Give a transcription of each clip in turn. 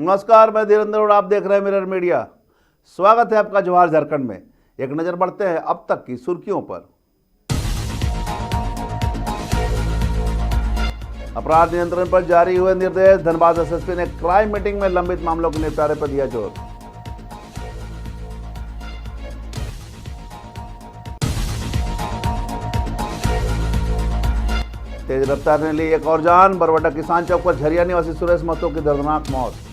नमस्कार, मैं धीरेन्द्र और आप देख रहे हैं मिरर मीडिया। स्वागत है आपका जोहार झारखंड में। एक नजर बढ़ते हैं अब तक की सुर्खियों पर। अपराध नियंत्रण पर जारी हुए निर्देश। धनबाद एसएसपी ने क्राइम मीटिंग में लंबित मामलों के निपटारे पर दिया जोर। तेज रफ्तार ने ली एक और जान। बरवाडा किसान चौक पर झरिया निवासी सुरेश महतो की दर्दनाक मौत।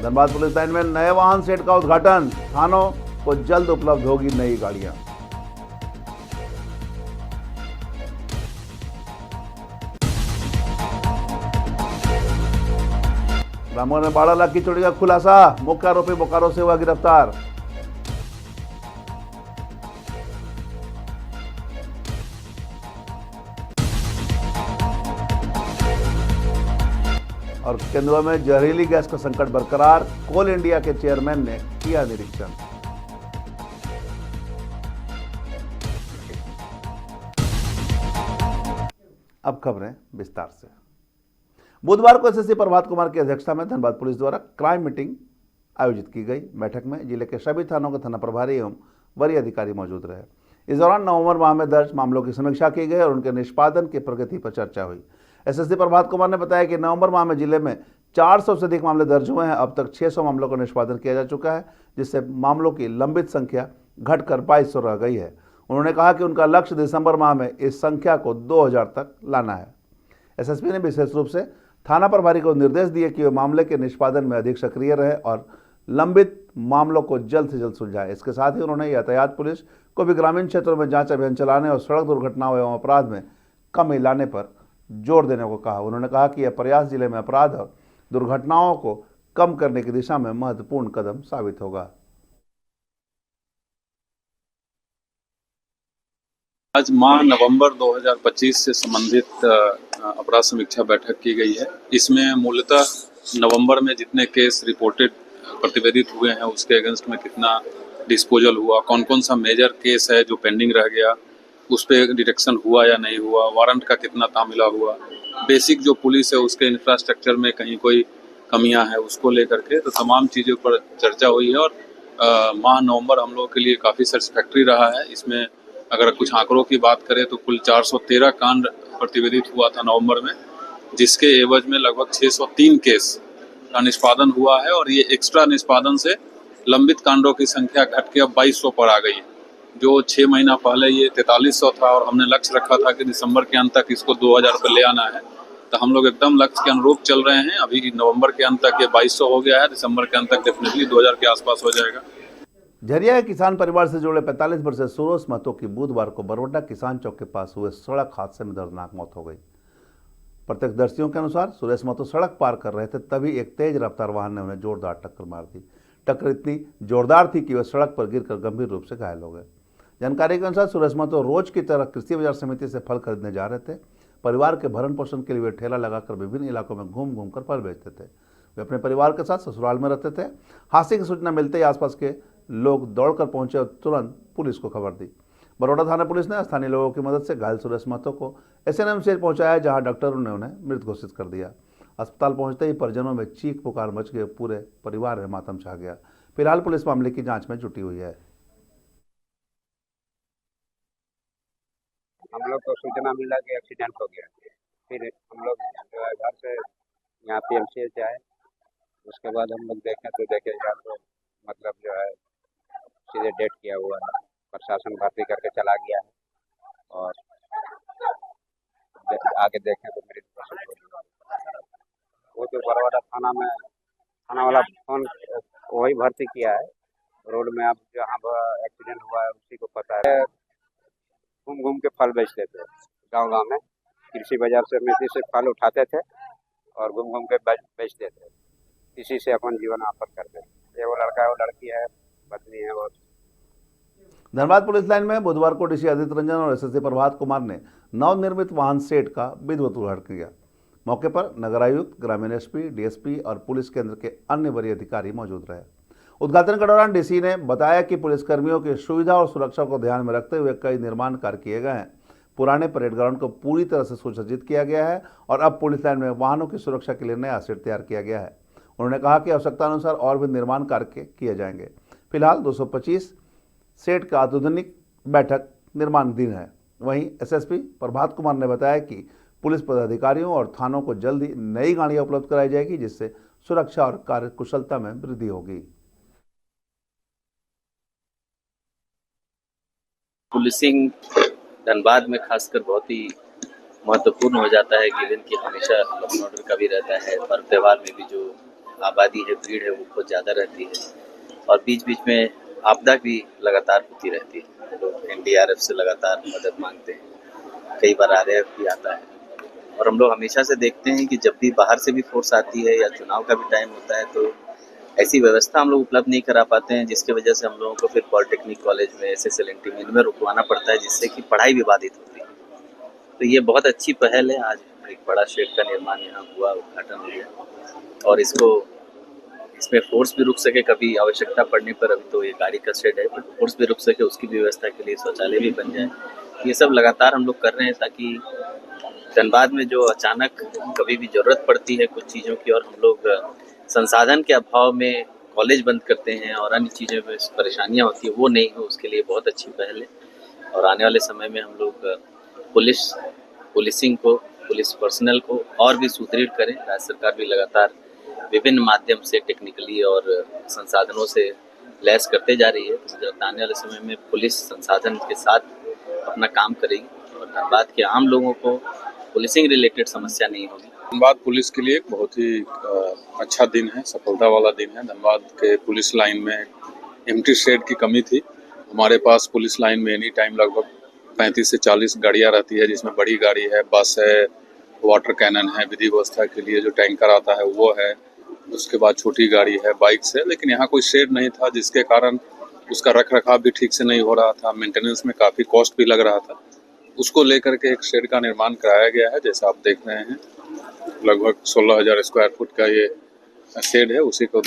धनबाद पुलिस लाइन में नए वाहन सेट का उद्घाटन। थानों को जल्द उपलब्ध होगी नई गाड़ियां। रामगढ़ में 12 लाख की चोरी का खुलासा। मुख्य आरोपी बोकारो से हुआ गिरफ्तार। और केंदुआ में जहरीली गैस का संकट बरकरार। कोल इंडिया के चेयरमैन ने किया निरीक्षण। अब खबरें विस्तार से। बुधवार को एसएसपी प्रभात कुमार की अध्यक्षता में धनबाद पुलिस द्वारा क्राइम मीटिंग आयोजित की गई। बैठक में जिले के सभी थानों के थाना प्रभारी एवं वरीय अधिकारी मौजूद रहे। इस दौरान नवंबर माह में दर्ज मामलों की समीक्षा की गई और उनके निष्पादन की प्रगति पर चर्चा हुई। एसएसपी प्रभात कुमार ने बताया कि नवंबर माह में जिले में 400 से अधिक मामले दर्ज हुए हैं। अब तक 600 मामलों का निष्पादन किया जा चुका है, जिससे मामलों की लंबित संख्या घटकर 2200 रह गई है। उन्होंने कहा कि उनका लक्ष्य दिसंबर माह में इस संख्या को 2000 तक लाना है। एसएसपी ने विशेष रूप से थाना प्रभारी को निर्देश दिए कि वे मामले के निष्पादन में अधिक सक्रिय रहे और लंबित मामलों को जल्द से जल्द सुलझाए। इसके साथ ही उन्होंने यातायात पुलिस को भी ग्रामीण क्षेत्रों में जांच अभियान चलाने और सड़क दुर्घटनाओं एवं अपराध में कमी लाने पर जोर देने को कहा। उन्होंने कहा कि यह प्रयास जिले में अपराध और दुर्घटनाओं को कम करने की दिशा में महत्वपूर्ण कदम साबित होगा। आज माह नवंबर 2025 से संबंधित अपराध समीक्षा बैठक की गई है। इसमें मूलतः नवंबर में जितने केस रिपोर्टेड प्रतिवेदित हुए हैं उसके अगेंस्ट में कितना डिस्पोजल हुआ, कौन कौन सा मेजर केस है जो पेंडिंग रह गया, उस पर डिटेक्शन हुआ या नहीं हुआ, वारंट का कितना तामिला हुआ, बेसिक जो पुलिस है उसके इंफ्रास्ट्रक्चर में कहीं कोई कमियां हैं उसको लेकर के तो तमाम चीज़ों पर चर्चा हुई है। और माह नवंबर हम लोगों के लिए काफ़ी सेटिस्फैक्ट्री रहा है। इसमें अगर कुछ आंकड़ों की बात करें तो कुल 413 कांड प्रतिवेदित हुआ था नवंबर में, जिसके एवज में लगभग 603 केस का निष्पादन हुआ है। और ये एक्स्ट्रा निष्पादन से लंबित कांडों की संख्या घट के अब 2200 पर आ गई है। जो 6 महीना पहले ये 4300 था और हमने लक्ष्य रखा था कि दिसंबर के अंत तक इसको 2000 पर ले आना है, तो हम लोग एकदम लक्ष्य के अनुरूप चल रहे हैं। अभी नवंबर के अंत तक ये 2200 हो गया है, दिसंबर के अंत तक डेफिनेटली 2000 के आसपास हो जाएगा। झरिया के किसान परिवार से जुड़े 45 वर्षीय सुरेश महतो की बुधवार को बरवाडा किसान चौक के पास हुए सड़क हादसे में दर्दनाक मौत हो गई। प्रत्यक्षदर्शियों के अनुसार सुरेश महतो सड़क पार कर रहे थे, तभी एक तेज रफ्तार वाहन ने उन्हें जोरदार टक्कर मार दी। टक्कर इतनी जोरदार थी कि वे सड़क पर गिरकर गंभीर रूप से घायल हो गए। जानकारी के अनुसार सुरेश महतो रोज की तरह कृषि बाजार समिति से फल खरीदने जा रहे थे। परिवार के भरण पोषण के लिए वे ठेला लगाकर विभिन्न इलाकों में घूम घूम कर फल बेचते थे। वे अपने परिवार के साथ ससुराल में रहते थे। हादसे की सूचना मिलते ही आसपास के लोग दौड़कर पहुंचे और तुरंत पुलिस को खबर दी। बरौदा थाना पुलिस ने स्थानीय लोगों की मदद से घायल सुरेश महतो को एसएनएमसीएच पहुंचाया, जहां डॉक्टरों ने उन्हें मृत घोषित कर दिया। अस्पताल पहुंचते ही परिजनों में चीख पुकार मच गई। पूरे परिवार में मातम छा गया। फिलहाल पुलिस मामले की जांच में जुटी हुई है। हम लोग को सूचना मिला कि एक्सीडेंट हो गया, फिर हम लोग जो है घर से यहाँ पीएमसीएच आए। उसके बाद हम लोग देखें तो देखे यार तो मतलब जो है सीधे डेट किया हुआ है। प्रशासन भर्ती करके चला गया है और आगे देखें तो मृत घोषित हो गया। वो तो बरवाडा थाना में थाना वाला फोन वही भर्ती किया है। रोड में अब जहाँ एक्सीडेंट हुआ है उसी को पता है। घूम घूम के फल बेचते थे गांव में। कृषि बाजार से समिति से फल उठाते थे और घूम घूम के बेचते थे। इसी से अपन जीवन यापन करते थे। ये वो लड़का है, वो लड़की है, पत्नी है। वो धनबाद पुलिस लाइन में बुधवार को डीसी आदित्य रंजन और एसएसपी प्रभात कुमार ने नवनिर्मित वाहन सेट का विधिवत उद्घाटन किया। मौके पर नगर आयुक्त, ग्रामीण एसपी, डीएसपी और पुलिस केंद्र के अन्य वरीय अधिकारी मौजूद रहे। उद्घाटन के दौरान डीसी ने बताया कि पुलिसकर्मियों की सुविधा और सुरक्षा को ध्यान में रखते हुए कई निर्माण कार्य किए गए हैं। पुराने परेड ग्राउंड को पूरी तरह से सुसज्जित किया गया है और अब पुलिस लाइन में वाहनों की सुरक्षा के लिए नया सेट तैयार किया गया है। उन्होंने कहा कि आवश्यकता अनुसार और भी निर्माण कार्य किए जाएंगे। फिलहाल 225 सेट का आधुनिक बैठक निर्माणाधीन है। वहीं एसएसपी प्रभात कुमार ने बताया कि पुलिस पदाधिकारियों और थानों को जल्द ही नई गाड़ियां उपलब्ध कराई जाएगी, जिससे सुरक्षा और कार्य कुशलता में वृद्धि होगी। पुलिसिंग धनबाद में खासकर बहुत ही महत्वपूर्ण हो जाता है, गिवन कि हमेशा लॉ एंड ऑर्डर का भी रहता है। पर्व त्योहार में भी जो आबादी है, भीड़ है, वो बहुत ज़्यादा रहती है और बीच बीच में आपदा भी लगातार होती रहती है। लोग एनडीआरएफ से लगातार मदद मांगते हैं, कई बार आरएएफ भी आता है और हम लोग हमेशा से देखते हैं कि जब भी बाहर से भी फोर्स आती है या चुनाव का भी टाइम होता है तो ऐसी व्यवस्था हम लोग उपलब्ध नहीं करा पाते हैं, जिसकी वजह से हम लोगों को फिर पॉलिटेक्निक कॉलेज में, एसएसएलएनटी में, इनमें रुकवाना पड़ता है, जिससे कि पढ़ाई भी बाधित होती है। तो ये बहुत अच्छी पहल है। आज एक बड़ा शेड का निर्माण यहाँ हुआ, उद्घाटन हो गया और इसमें फोर्स भी रुक सके कभी आवश्यकता पड़ने पर। अभी तो ये गाड़ी का शेड है, बट फोर्स भी रुक सके, उसकी भी व्यवस्था के लिए शौचालय भी बन जाए। ये सब लगातार हम लोग कर रहे हैं ताकि धनबाद में जो अचानक कभी भी जरूरत पड़ती है कुछ चीज़ों की और हम लोग संसाधन के अभाव में कॉलेज बंद करते हैं और अन्य चीज़ों में परेशानियां होती है, वो नहीं हो, उसके लिए बहुत अच्छी पहल है। और आने वाले समय में हम लोग पुलिसिंग को, पुलिस पर्सनल को और भी सुदृढ़ करें। राज्य सरकार भी लगातार विभिन्न माध्यम से टेक्निकली और संसाधनों से लैस करते जा रही है। तो आने वाले समय में पुलिस संसाधन के साथ अपना काम करेगी और धनबाद के आम लोगों को पुलिसिंग रिलेटेड समस्या नहीं होगी। धनबाद पुलिस के लिए एक बहुत ही अच्छा दिन है, सफलता वाला दिन है। धनबाद के पुलिस लाइन में एम्प्टी शेड की कमी थी। हमारे पास पुलिस लाइन में एनी टाइम लगभग 35 से 40 गाड़ियां रहती है, जिसमें बड़ी गाड़ी है, बस है, वाटर कैनन है, विधि व्यवस्था के लिए जो टैंकर आता है वो है, उसके बाद छोटी गाड़ी है, बाइक्स है। लेकिन यहाँ कोई शेड नहीं था, जिसके कारण उसका रख रखाव भी ठीक से नहीं हो रहा था, मेंटेनेंस में काफ़ी कॉस्ट भी लग रहा था। उसको लेकर के एक शेड का निर्माण कराया गया है। जैसा आप देख रहे हैं, लगभग 16,000 स्क्वायर फुट का ये शेड है। उसी का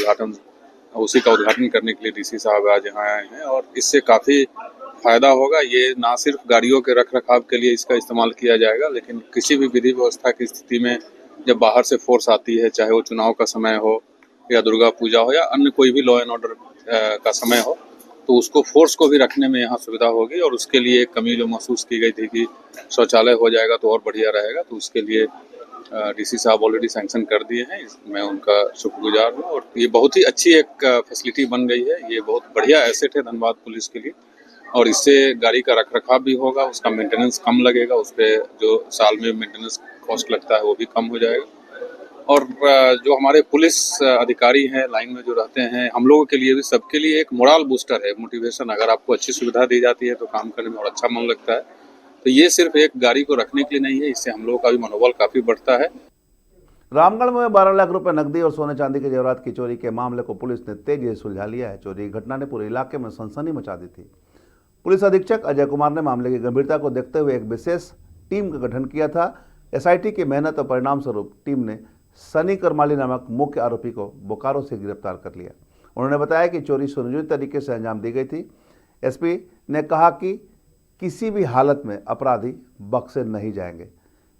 उद्घाटन करने के लिए डीसी साहब आज यहाँ आए हैं और इससे काफ़ी फायदा होगा। ये ना सिर्फ गाड़ियों के रख रखाव के लिए इसका इस्तेमाल किया जाएगा, लेकिन किसी भी विधि व्यवस्था की स्थिति में जब बाहर से फोर्स आती है, चाहे वो चुनाव का समय हो या दुर्गा पूजा हो या अन्य कोई भी लॉ एंड ऑर्डर का समय हो, तो उसको फोर्स को भी रखने में यहाँ सुविधा होगी। और उसके लिए एक कमी जो महसूस की गई थी कि शौचालय हो जाएगा तो और बढ़िया रहेगा, तो उसके लिए डीसी साहब ऑलरेडी सैंक्शन कर दिए हैं। मैं उनका शुक्रगुजार हूँ और ये बहुत ही अच्छी एक फैसिलिटी बन गई है। ये बहुत बढ़िया एसेट है धनबाद पुलिस के लिए और इससे गाड़ी का रख रखाव भी होगा, उसका मेंटेनेंस कम लगेगा, उस पर जो साल में मेंटेनेंस कॉस्ट लगता है वो भी कम हो जाएगा। और जो हमारे पुलिस अधिकारी हैं लाइन में जो रहते हैं, हम लोगों के लिए भी, सबके लिए एक मोरल बूस्टर है, मोटिवेशन। अगर आपको अच्छी सुविधा दी जाती है तो काम करने में और अच्छा मन लगता है। तो ये सिर्फ एक गाड़ी को रखने के लिए नहीं है, इससे हम लोगों का भी मनोबल काफ़ी बढ़ता है। रामगढ़ में 12 लाख रुपए नकदी और सोने चांदी के जेवरात की चोरी के मामले को पुलिस ने तेजी से सुलझा लिया है। चोरी की घटना ने पूरे इलाके में सनसनी मचा दी थी। पुलिस अधीक्षक अजय कुमार ने मामले की गंभीरता को देखते हुए एक विशेष टीम का गठन किया था। एसआईटी की मेहनत और परिणाम स्वरूप टीम ने सनी करमाली नामक मुख्य आरोपी को बोकारो से गिरफ्तार कर लिया। उन्होंने बताया कि चोरी सुनियोजित तरीके से अंजाम दी गई थी। एसपी ने कहा कि किसी भी हालत में अपराधी बख्शे नहीं जाएंगे।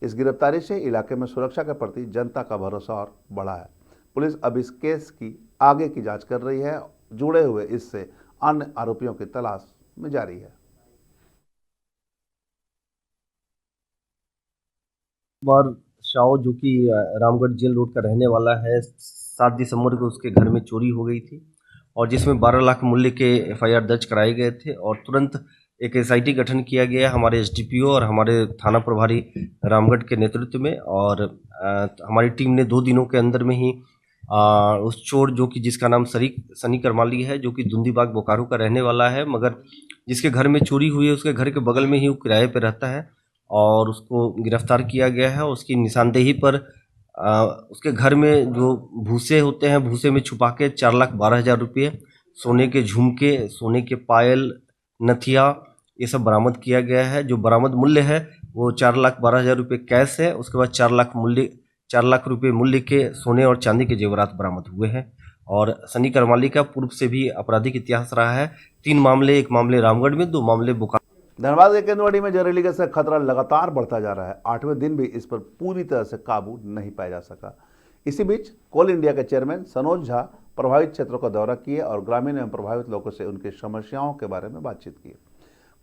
इस गिरफ्तारी से इलाके में सुरक्षा के प्रति जनता का भरोसा और बढ़ा है। पुलिस अब इस केस की आगे की जांच कर रही है। जुड़े हुए इससे अन्य आरोपियों की तलाश में जारी है। और शाओ जो कि रामगढ़ जेल रोड का रहने वाला है, 7 दिसंबर को उसके घर में चोरी हो गई थी और जिसमें 12 लाख मूल्य के एफआईआर दर्ज कराए गए थे और तुरंत एक एसआईटी गठन किया गया हमारे एसडीपीओ और हमारे थाना प्रभारी रामगढ़ के नेतृत्व में। और हमारी टीम ने 2 दिनों के अंदर में ही उस चोर जो कि जिसका नाम सनी करमाली है, जो कि दुंदीबाग बोकारो का रहने वाला है, मगर जिसके घर में चोरी हुई है उसके घर के बगल में ही वो किराए पर रहता है और उसको गिरफ्तार किया गया है। उसकी निशानदेही पर उसके घर में जो भूसे होते हैं, भूसे में छुपा के 4,12,000 रुपये, सोने के झुमके, सोने के पायल, नथिया, ये सब बरामद किया गया है। जो बरामद मूल्य है वो 4,12,000 रुपये कैश है। उसके बाद 4 4 लाख रुपए मूल्य के सोने और चांदी के जेवरात बरामद हुए हैं। और सनी करमाली का पूर्व से भी आपराधिक इतिहास रहा है। 3 मामले, एक मामले रामगढ़ में, 2 मामले बोकारो। धनबाद के केंदुआड़ी में जहरीली गैस का खतरा लगातार बढ़ता जा रहा है। 8वें दिन भी इस पर पूरी तरह से काबू नहीं पाया जा सका। इसी बीच कोल इंडिया के चेयरमैन सनोज झा प्रभावित क्षेत्रों का दौरा किए और ग्रामीण एवं प्रभावित लोगों से उनकी समस्याओं के बारे में बातचीत की।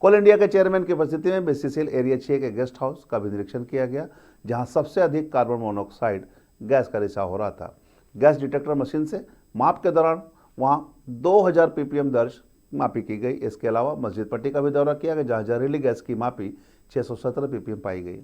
कोल इंडिया के चेयरमैन की उपस्थिति में बीसीसीएल एरिया 6 के गेस्ट हाउस का भी निरीक्षण किया गया, जहां सबसे अधिक कार्बन मोनोऑक्साइड गैस का रिसाव हो रहा था। गैस डिटेक्टर मशीन से माप के दौरान वहां 2000 ppm दर्ज मापी की गई। इसके अलावा मस्जिद पट्टी का भी दौरा किया गया, जहां जहरीली गैस की मापी 617 ppm पाई गई।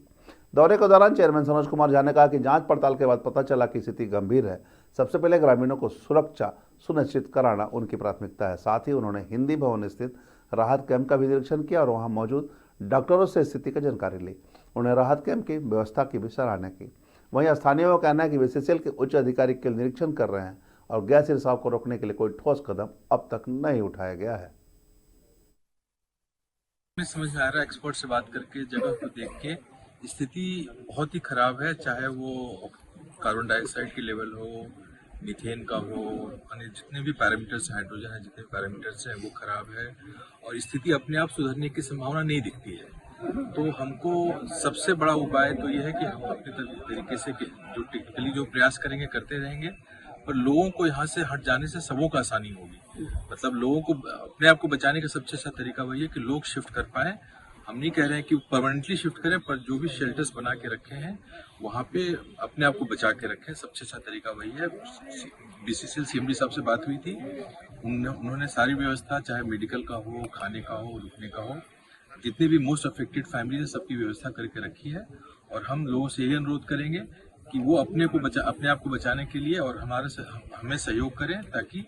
दौरे के दौरान चेयरमैन सनोज कुमार झा ने कहा कि जांच पड़ताल के बाद पता चला कि स्थिति गंभीर है। सबसे पहले ग्रामीणों को सुरक्षा सुनिश्चित कराना उनकी प्राथमिकता है। साथ ही उन्होंने हिंदी भवन स्थित राहत कैंप का भी निरीक्षण किया और वहां मौजूद डॉक्टरों से स्थिति की जानकारी ली। उन्होंने राहत कैंप की व्यवस्था की भी सराहना की। वहीं स्थानीयों का कहना है कि बीसीसीएल के उच्च अधिकारी के निरीक्षण कर रहे हैं और गैस रिसाव को रोकने के लिए कोई ठोस कदम अब तक नहीं उठाया गया है। समझ में आ रहा है, एक्सपर्ट से बात करके जगह को देख के स्थिति बहुत ही खराब है। चाहे वो कार्बन डाइऑक्साइड की लेवल हो, मीथेन का हो, अन्य जितने भी पैरामीटर्स, हाइड्रोजन है, जितने पैरामीटर्स हैं वो खराब है और स्थिति अपने आप सुधरने की संभावना नहीं दिखती है। तो हमको सबसे बड़ा उपाय तो ये है कि हम अपने तरीके से जो टेक्निकली जो प्रयास करेंगे करते रहेंगे, पर लोगों को यहाँ से हट जाने से सबों को आसानी होगी। मतलब लोगों को अपने आप को बचाने का सबसे अच्छा तरीका वही है कि लोग शिफ्ट कर पाए। हम नहीं कह रहे हैं कि परमानेंटली शिफ्ट करें, पर जो भी शेल्टर्स बना के रखे हैं वहाँ पे अपने आप को बचा के रखें। सबसे अच्छा तरीका वही है। बीसीसीएल सीएमडी साहब से बात हुई थी, उन्होंने सारी व्यवस्था, चाहे मेडिकल का हो, खाने का हो, रुकने का हो, जितने भी मोस्ट अफेक्टेड फैमिली है सबकी व्यवस्था करके रखी है। और हम लोगों से यही अनुरोध करेंगे कि वो अपने आप को बचाने के लिए और हमें सहयोग करें ताकि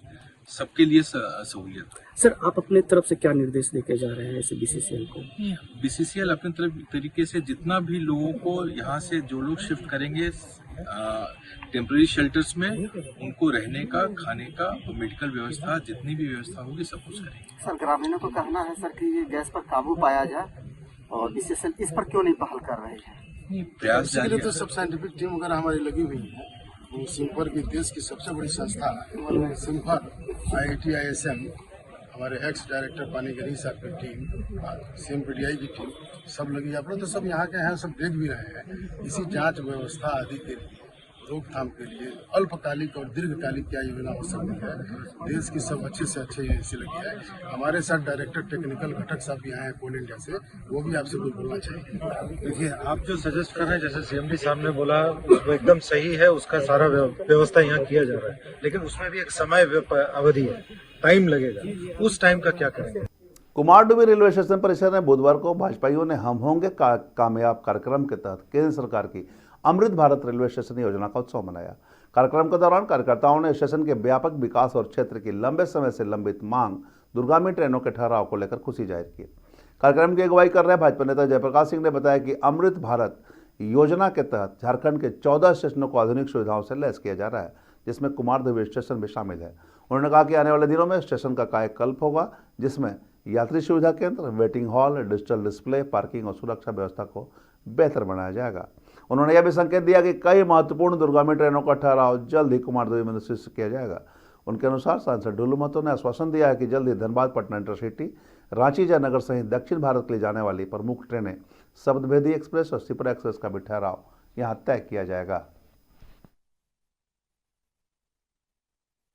सबके लिए सहूलियत हो। सर, आप अपने तरफ से क्या निर्देश देके जा रहे हैं ऐसे बीसीसीएल को? बीसीसीएल अपने तरीके से जितना भी लोगों को यहाँ से जो लोग शिफ्ट करेंगे टेम्पररी शेल्टर्स में, उनको रहने का, खाने का और मेडिकल व्यवस्था, जितनी भी व्यवस्था होगी सब कुछ करेंगे। सर, ग्रामीणों को कहना है सर कि ये गैस पर काबू पाया जाए और बीसीसीएल इस पर क्यों नहीं पहल कर रही है? प्रयास जारी है। तो सब साइंटिफिक टीम वगैरह हमारी लगी हुई है। वो सिम्फर की देश की सबसे बड़ी संस्था है सिम्फर, IIT ISM, हमारे एक्स डायरेक्टर पानीगरी साहब की टीम, CMPDI की टीम, सब लगी। आप लोग तो सब यहाँ के हैं, सब देख भी रहे हैं। इसी जांच व्यवस्था आदि के लिए, रोकथाम के लिए अल्पकालिक और दीर्घकालिक क्या योजना हो सकती है, देश की सब अच्छे से अच्छे एजेंसी लगी है। हमारे साथ डायरेक्टर टेक्निकल घटक साहब भी आए हैं कोल इंडिया से, वो भी आपसे कुछ बोलना चाहिए। देखिए, आप जो सजेस्ट कर रहे हैं, जैसे सीएमडी साहब ने बोला, वो एकदम सही है। उसका सारा व्यवस्था यहाँ किया जा रहा है, लेकिन उसमें भी एक समय अवधि है, टाइम लगेगा। उस टाइम का क्या करेंगे? कुमारडुबी रेलवे स्टेशन परिसर में बुधवार को भाजपाइयों ने हम होंगे कामयाब कार्यक्रम के तहत केंद्र सरकार की अमृत भारत रेलवे स्टेशन योजना का उत्सव मनाया। कार्यक्रम के दौरान कार्यकर्ताओं ने स्टेशन के व्यापक विकास और क्षेत्र की लंबे समय से लंबित मांग दूरगामी ट्रेनों के ठहराव को लेकर खुशी जाहिर की। कार्यक्रम की अगुवाई कर रहे भाजपा नेता जयप्रकाश सिंह ने बताया कि अमृत भारत योजना के तहत झारखंड के 14 स्टेशनों को आधुनिक सुविधाओं से लैस किया जा रहा है, जिसमें कुमारडुबी स्टेशन भी शामिल है। उन्होंने कहा कि आने वाले दिनों में स्टेशन का कायाकल्प होगा, जिसमें यात्री सुविधा केंद्र, waiting hall, digital display, parking और सुरक्षा व्यवस्था को बेहतर बनाया जाएगा। उन्होंने यह भी संकेत दिया कि कई महत्वपूर्ण दूरगामी ट्रेनों का ठहराव जल्द ही कुमारडुबी में निश्चित किया जाएगा। उनके अनुसार सांसद डुल्लू महतो ने आश्वासन दिया है कि जल्द ही धनबाद पटना इंटरसिटी, रांची जयनगर सहित दक्षिण भारत के लिए जाने वाली प्रमुख ट्रेनें शब्दभेदी एक्सप्रेस और सिपर एक्सप्रेस का भी ठहराव यहां तय किया जाएगा।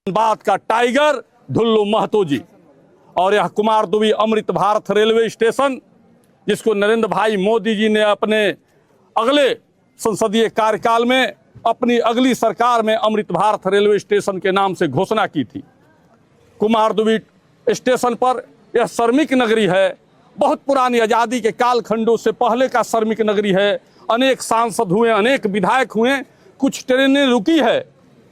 धनबाद का टाइगर डुल्लू महतो जी और यह कुमारडुबी अमृत भारत रेलवे स्टेशन, जिसको नरेंद्र भाई मोदी जी ने अपने अगले संसदीय कार्यकाल में अपनी अगली सरकार में अमृत भारत रेलवे स्टेशन के नाम से घोषणा की थी। कुमारडुबी स्टेशन पर यह श्रमिक नगरी है, बहुत पुरानी आज़ादी के कालखंडों से पहले का श्रमिक नगरी है। अनेक सांसद हुए, अनेक विधायक हुए, कुछ ट्रेनें रुकी है,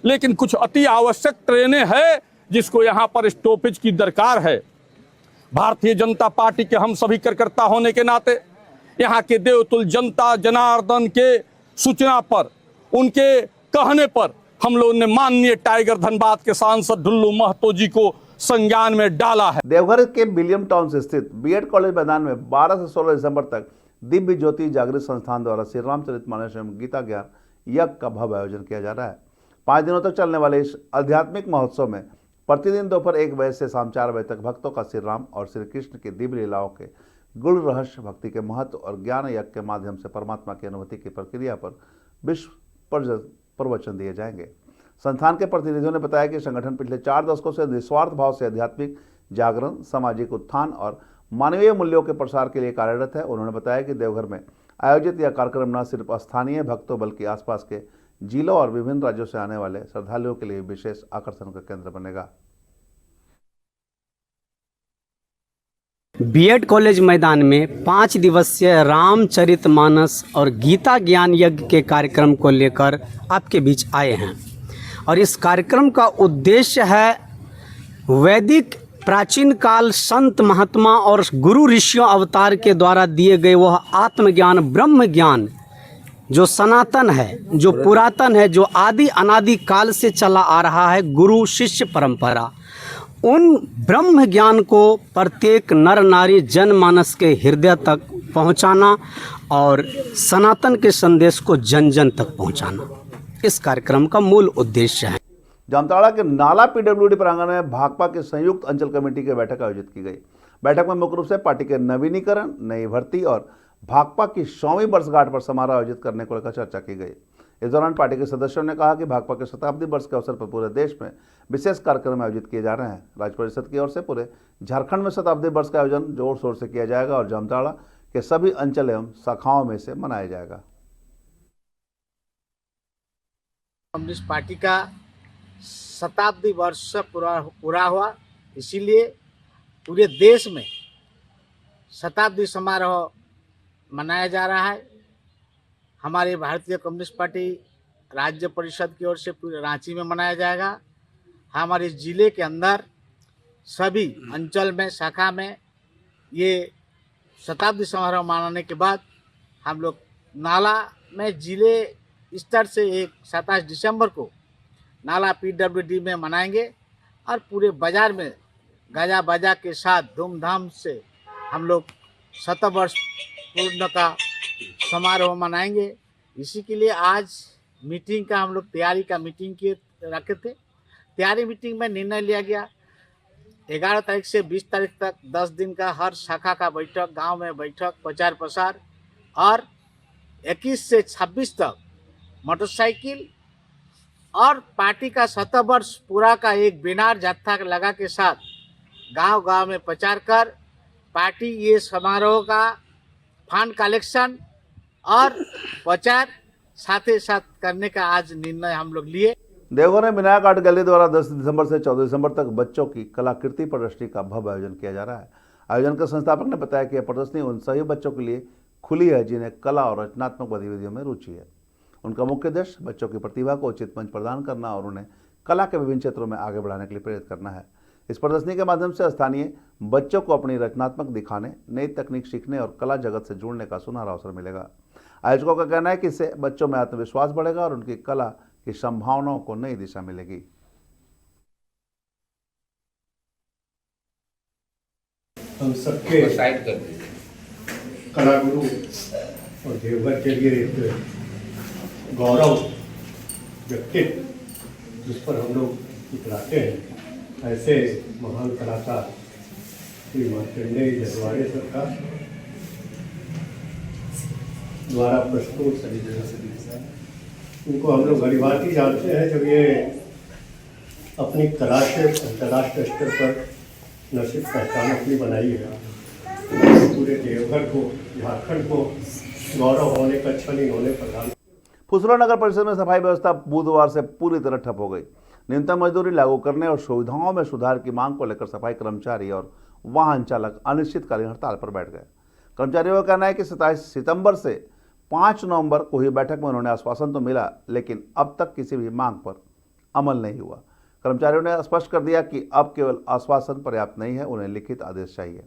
लेकिन कुछ अति आवश्यक ट्रेनें हैं जिसको यहाँ पर स्टॉपेज की दरकार है। भारतीय जनता पार्टी के हम सभी कार्यकर्ता होने के नाते यहाँ के देवतुल जनता जनार्दन के सूचना पर, उनके कहने पर हम लोगों ने माननीय टाइगर धनबाद के सांसद डुल्लू महतो जी को संज्ञान में डाला है। देवघर के विलियम टाउन स्थित बीएड कॉलेज मैदान में 12 से 16 दिसंबर तक दिव्य ज्योति जागृत संस्थान द्वारा श्री रामचरितमानस एवं गीता ज्ञान यज्ञ का भव्य आयोजन किया जा रहा है। 5 दिनों तक चलने वाले इस आध्यात्मिक महोत्सव में प्रतिदिन दोपहर 1 बजे से शाम 4 बजे तक भक्तों का श्री राम और श्री कृष्ण की दिव्य लीलाओं के गुण रहस्य, भक्ति के महत्व और ज्ञान यज्ञ के माध्यम से परमात्मा की अनुभूति की प्रक्रिया पर विश्व प्रवचन दिए जाएंगे। संस्थान के प्रतिनिधियों ने बताया कि संगठन पिछले 4 दशकों से निस्वार्थ भाव से आध्यात्मिक जागरण, सामाजिक उत्थान और मानवीय मूल्यों के प्रसार के लिए कार्यरत है। उन्होंने बताया कि देवघर में आयोजित यह कार्यक्रम न सिर्फ स्थानीय भक्तों बल्कि आसपास के जिलों और विभिन्न राज्यों से आने वाले श्रद्धालुओं के लिए विशेष आकर्षण का केंद्र बनेगा। बीएड कॉलेज मैदान में 5 दिवसीय रामचरितमानस और गीता ज्ञान यज्ञ के कार्यक्रम को लेकर आपके बीच आए हैं और इस कार्यक्रम का उद्देश्य है वैदिक प्राचीन काल संत महात्मा और गुरु ऋषियों अवतार के द्वारा दिए गए वह आत्मज्ञान, ब्रह्म ज्ञान जो सनातन है, जो पुरातन है, जो आदि अनादि काल से चला आ रहा है, गुरु शिष्य परंपरा, उन ब्रह्म ज्ञान को प्रत्येक नर नारी जनमानस के हृदय तक पहुंचाना और सनातन के संदेश को जन जन तक पहुंचाना इस कार्यक्रम का मूल उद्देश्य है। जामताड़ा के नाला पीडब्ल्यूडी प्रांगण में भाकपा की संयुक्त अंचल कमेटी की बैठक आयोजित की गई। बैठक में मुख्य रूप से पार्टी के नवीनीकरण, नई भर्ती और भाकपा की 100वीं वर्षगांठ पर समारोह आयोजित करने को लेकर चर्चा की गई। इस दौरान पार्टी के सदस्यों ने कहा कि भाकपा के शताब्दी वर्ष के अवसर पर पूरे देश में विशेष कार्यक्रम आयोजित किए जा रहे हैं। राज्य परिषद की ओर से पूरे झारखंड में शताब्दी वर्ष का आयोजन जोर शोर से किया जाएगा और जामताड़ा के सभी अंचल एवं शाखाओं में से मनाया जाएगा। कम्युनिस्ट पार्टी का शताब्दी वर्ष पूरा हुआ, इसीलिए पूरे देश में शताब्दी समारोह मनाया जा रहा है। हमारी भारतीय कम्युनिस्ट पार्टी राज्य परिषद की ओर से पूरे रांची में मनाया जाएगा। हमारे ज़िले के अंदर सभी अंचल में, शाखा में ये शताब्दी समारोह मनाने के बाद हम लोग नाला में जिले स्तर से 27 दिसंबर को नाला पीडब्ल्यूडी में मनाएंगे और पूरे बाजार में गाजा बाजा के साथ धूमधाम से हम लोग शतवर्ष पूर्ण का समारोह मनाएंगे। इसी के लिए आज मीटिंग का हम लोग तैयारी का मीटिंग किए रखे थे। तैयारी मीटिंग में निर्णय लिया गया 11 तारीख से 20 तारीख तक 10 दिन का हर शाखा का बैठक, गांव में बैठक, प्रचार प्रसार और 21 से 26 तक मोटरसाइकिल और पार्टी का 100 वर्ष पूरा का एक बैनर जत्था लगा के साथ गांव-गांव में प्रचार कर पार्टी ये समारोह का फंड कलेक्शन और प्रचार साथ ही साथ करने का आज निर्णय हम लोग लिए। देवघर में विनायक आर्ट गैलरी द्वारा 10 दिसंबर से 14 दिसंबर तक बच्चों की कलाकृति प्रदर्शनी का भव्य आयोजन किया जा रहा है। आयोजन के संस्थापक ने बताया कि यह प्रदर्शनी उन सभी बच्चों के लिए खुली है जिन्हें कला और रचनात्मक गतिविधियों में रुचि है। उनका मुख्य उद्देश्य बच्चों की प्रतिभा को उचित मंच प्रदान करना और उन्हें कला के विभिन्न क्षेत्रों में आगे बढ़ाने के लिए प्रेरित करना है। इस प्रदर्शनी के माध्यम से स्थानीय बच्चों को अपनी रचनात्मक दिखाने, नई तकनीक सीखने और कला जगत से जुड़ने का सुनहरा अवसर मिलेगा। आयोजकों का कहना है कि इससे बच्चों में आत्मविश्वास बढ़ेगा और उनकी कला की संभावनाओं को नई दिशा मिलेगी। हम सबके कलागुरु और देवघर के लिए एक गौरव व्यक्तित्व जिस पर हम लोग इतराते हैं, ऐसे महान कलाकार श्री मार्कंडेय जसवाड़े सरकार द्वारा प्रस्तुत उनको हम लोग बड़ी बात ही जानते हैं। जब ये अपनी कला से अंतर्राष्ट्रीय स्तर पर न सिर्फ पहचान अपनी बनाई है, पूरे देवघर को, झारखंड को गौरव होने का क्षण इन्होंने प्रदान। फुसरा नगर परिषद में सफाई व्यवस्था बुधवार से पूरी तरह ठप हो गई। न्यूनतम मजदूरी लागू करने और सुविधाओं में सुधार की मांग को लेकर सफाई कर्मचारी और वाहन चालक अनिश्चितकालीन हड़ताल पर बैठ गए। कर्मचारियों का कहना है कि 27 सितंबर से 5 नवंबर को हुई बैठक में उन्होंने आश्वासन तो मिला, लेकिन अब तक किसी भी मांग पर अमल नहीं हुआ। कर्मचारियों ने स्पष्ट कर दिया कि अब केवल आश्वासन पर्याप्त नहीं है, उन्हें लिखित आदेश चाहिए।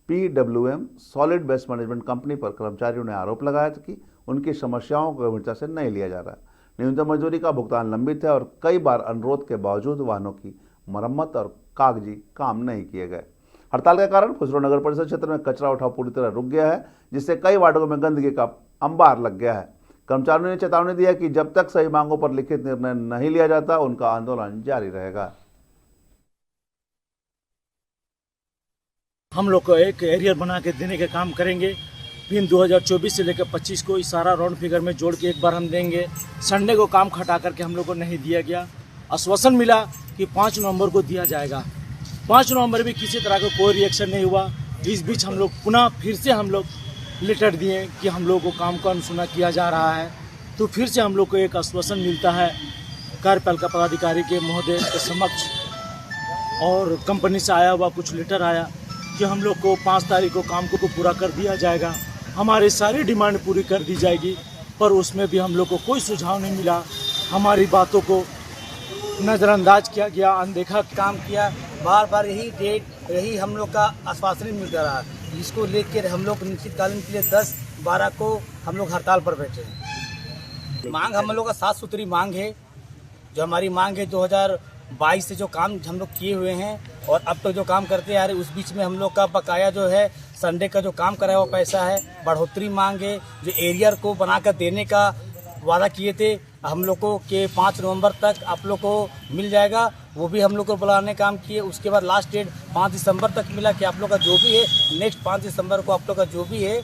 PWM solid waste management company पर कर्मचारियों ने आरोप लगाया कि उनकी समस्याओं को गंभीरता से नहीं लिया जा रहा है। न्यूनतम मजदूरी का भुगतान लंबित है और कई बार अनुरोध के बावजूद वाहनों की मरम्मत और कागजी काम नहीं किए गए। हड़ताल के कारण फुसरा नगर परिषद क्षेत्र में कचरा उठाव पूरी तरह रुक गया है, जिससे कई वार्डों में गंदगी का अंबार लग गया है। कर्मचारियों ने चेतावनी दिया कि जब तक सही मांगों पर लिखित निर्णय नहीं लिया जाता उनका आंदोलन जारी रहेगा। हम लोग को एक एरियर बना के देने का काम करेंगे। पिन 2024 से लेकर 25 को इस सारा राउंड फिगर में जोड़ के एक बार हम देंगे। संडे को काम खटा करके हम लोग को नहीं दिया गया। आश्वासन मिला कि 5 नवंबर को दिया जाएगा। 5 नवंबर भी किसी तरह का कोई रिएक्शन नहीं हुआ। इस बीच हम लोग पुनः फिर से हम लोग लेटर दिए कि हम लोग को काम का अनसुना किया जा रहा है। तो फिर से हम लोग को एक आश्वासन मिलता है कार्यपालिका पदाधिकारी के महोदय के समक्ष और कंपनी से आया हुआ कुछ लेटर आया कि हम लोग को 5 तारीख को काम को पूरा कर दिया जाएगा, हमारी सारी डिमांड पूरी कर दी जाएगी। पर उसमें भी हम लोग को कोई सुझाव नहीं मिला। हमारी बातों को नज़रअंदाज किया गया, अनदेखा काम किया। बार बार यही डेट यही हम लोग का आश्वासन मिलता रहा, जिसको लेकर हम लोग निश्चितकालीन के लिए 10-12 को हम लोग हड़ताल पर बैठे हैं। मांग हम लोग का 7 सूत्री मांग है। जो हमारी मांग है 2022 से जो काम हम लोग किए हुए हैं और अब तक जो काम करते आ रहे, उस बीच में हम लोग का बकाया जो है संडे का जो काम कराया हुआ पैसा है, बढ़ोतरी मांग है। जो एरियर को बनाकर देने का वादा किए थे हम लोग को कि 5 नवंबर तक आप लोग को मिल जाएगा, वो भी हम लोग को बुलाने काम किए। उसके बाद लास्ट डेट 5 दिसंबर तक मिला कि आप लोग का जो भी है नेक्स्ट 5 दिसंबर को आप लोग का जो भी है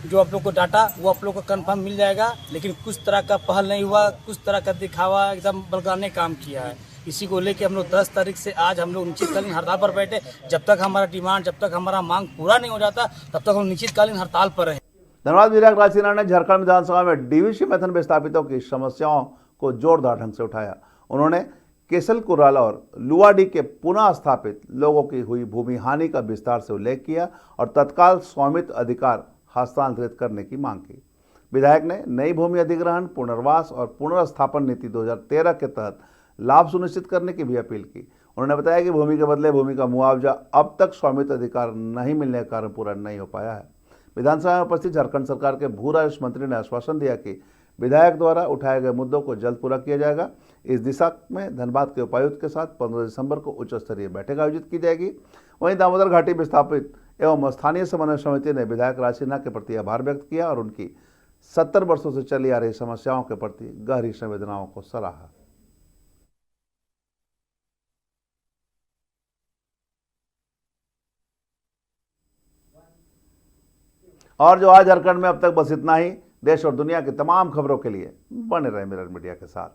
जो आप लोग को डाटा वो आप लोग को कंफर्म मिल जाएगा। लेकिन कुछ तरह का पहल नहीं हुआ, कुछ तरह का दिखावा एकदम बलगाने काम किया है। इसी को लेके हम लोग 10 तारीख से आज हम लोग निश्चितकालीन हड़ताल पर बैठे। जब तक हमारा डिमांड, जब तक हमारा मांग पूरा नहीं हो जाता तब तक हम निश्चितकालीन हड़ताल पर रहे। धन्यवाद। विधायक राज सिन्हा ने झारखंड विधानसभा में डीवीसी मेथन विस्थापितों की समस्याओं को जोरदार ढंग से उठाया। उन्होंने केसल कुराला और लुआडी के पुनः स्थापित लोगों की हुई भूमि हानि का विस्तार से उल्लेख किया और तत्काल स्वामित्व अधिकार हस्तांतरित करने की मांग की। विधायक ने नई भूमि अधिग्रहण, पुनर्वास और पुनर्स्थापन नीति 2013 के तहत लाभ सुनिश्चित करने की भी अपील की। उन्होंने बताया कि भूमि के बदले भूमि का मुआवजा अब तक स्वामित्व अधिकार नहीं मिलने के कारण पूरा नहीं हो पाया है। विधानसभा में उपस्थित झारखंड सरकार के भू राजस्व मंत्री ने आश्वासन दिया कि विधायक द्वारा उठाए गए मुद्दों को जल्द पूरा किया जाएगा। इस दिशा में धनबाद के उपायुक्त के साथ 15 दिसंबर को उच्च स्तरीय बैठक आयोजित की जाएगी। वहीं दामोदर घाटी विस्थापित एवं स्थानीय समन्वय समिति ने विधायक राज सिन्हा के प्रति आभार व्यक्त किया और उनकी 70 वर्षों से चली आ रही समस्याओं के प्रति गहरी संवेदनाओं को सराहा। और जो आज झारखंड में अब तक बस इतना ही। देश और दुनिया की तमाम खबरों के लिए बने रहे मिरर मीडिया के साथ।